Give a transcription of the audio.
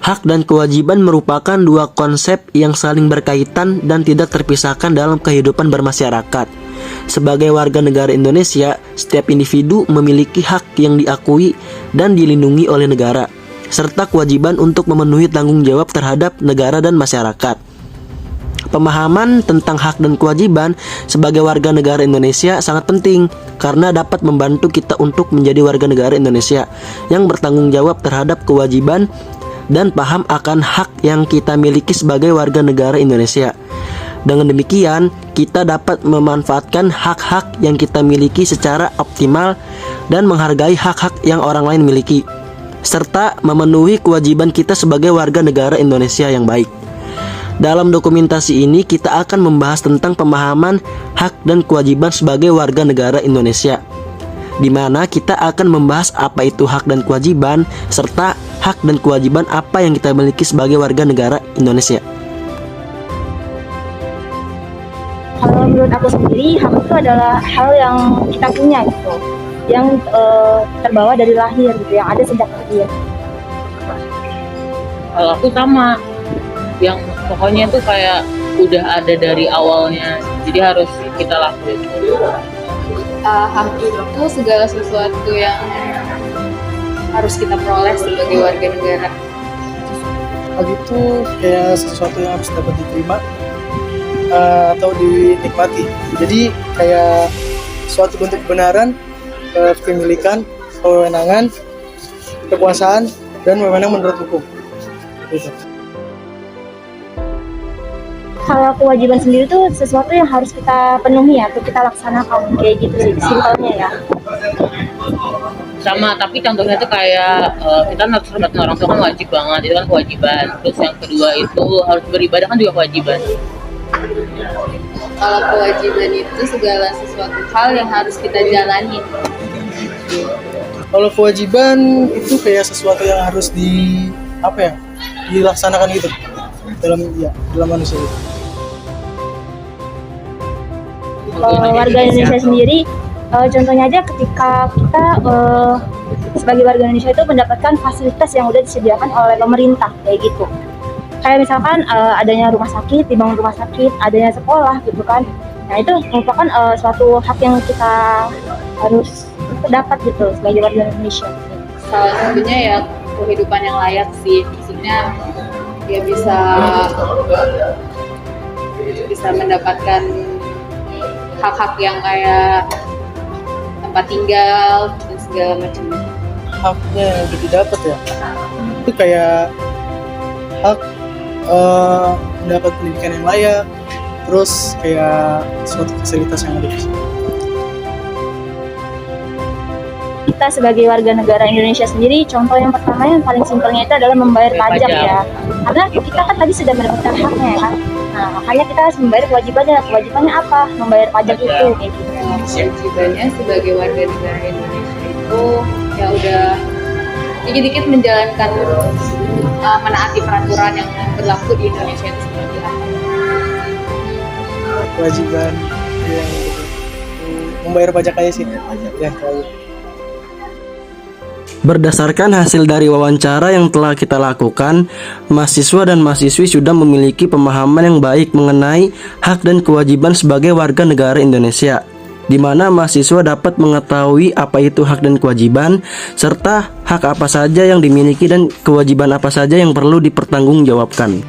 Hak dan kewajiban merupakan dua konsep yang saling berkaitan dan tidak terpisahkan dalam kehidupan bermasyarakat. Sebagai warga negara Indonesia, setiap individu memiliki hak yang diakui dan dilindungi oleh negara, serta kewajiban untuk memenuhi tanggung jawab terhadap negara dan masyarakat. Pemahaman tentang hak dan kewajiban sebagai warga negara Indonesia sangat penting karena dapat membantu kita untuk menjadi warga negara Indonesia yang bertanggung jawab terhadap kewajiban dan paham akan hak yang kita miliki sebagai warga negara Indonesia. Dengan demikian, kita dapat memanfaatkan hak-hak yang kita miliki secara optimal dan menghargai hak-hak yang orang lain miliki, serta memenuhi kewajiban kita sebagai warga negara Indonesia yang baik. Dalam dokumentasi ini, kita akan membahas tentang pemahaman hak dan kewajiban sebagai warga negara Indonesia, di mana kita akan membahas apa itu hak dan kewajiban, serta hak dan kewajiban apa yang kita miliki sebagai warga negara Indonesia. Kalau menurut aku sendiri, hak itu adalah hal yang kita punya gitu, yang terbawa dari lahir gitu, yang ada sejak lahir. Kalau aku sama, yang pokoknya tuh kayak udah ada dari awalnya, jadi harus kita lakuin. Hak itu segala sesuatu yang harus kita peroleh sebagai warga negara. Hak itu kayak sesuatu yang harus dapat diterima atau dinikmati. Jadi kayak suatu bentuk kebenaran, kepemilikan, kewenangan, kekuasaan, dan wewenang menurut hukum. Gitu. Kalau kewajiban sendiri tuh sesuatu yang harus kita penuhi ya, atau kita laksanakan, kayak gitu sih simpelnya ya. Sama, tapi contohnya tuh kayak kita harus hormatin orang tua kan wajib banget, itu kan kewajiban. Terus yang kedua itu harus beribadah kan juga kewajiban. Kalau kewajiban itu segala sesuatu hal yang harus kita jalani. Kalau kewajiban itu kayak sesuatu yang harus dilaksanakan gitu dalam manusia itu. Kalau warga Indonesia sendiri, contohnya aja ketika kita sebagai warga Indonesia itu mendapatkan fasilitas yang udah disediakan oleh pemerintah kayak gitu. Kayak misalkan adanya rumah sakit, dibangun rumah sakit, adanya sekolah gitu kan. Nah itu merupakan suatu hak yang kita harus dapat gitu sebagai warga Indonesia. Salah satunya ya kehidupan yang layak sih, maksudnya dia bisa mendapatkan hak-hak yang kayak tempat tinggal dan segala macam. Haknya yang udah didapat ya, itu kayak hak mendapat pendidikan yang layak, terus kayak suatu fasilitas yang ada di sini. Kita sebagai warga negara Indonesia sendiri, contoh yang pertama yang paling simpelnya itu adalah membayar pajak ya. Karena kita kan tadi sudah mendapatkan haknya ya kan. Nah, makanya kita harus membayar kewajibannya. Kewajibannya apa? Membayar pajak itu kayak gitu. Kewajibannya sebagai warga negara Indonesia itu ya udah dikit-dikit menjalankan menaati peraturan yang berlaku di Indonesia itu seperti apa. Kewajiban yang membayar pajak aja sih. Ya, kalau Berdasarkan hasil dari wawancara yang telah kita lakukan, mahasiswa dan mahasiswi sudah memiliki pemahaman yang baik mengenai hak dan kewajiban sebagai warga negara Indonesia, di mana mahasiswa dapat mengetahui apa itu hak dan kewajiban, serta hak apa saja yang dimiliki dan kewajiban apa saja yang perlu dipertanggungjawabkan.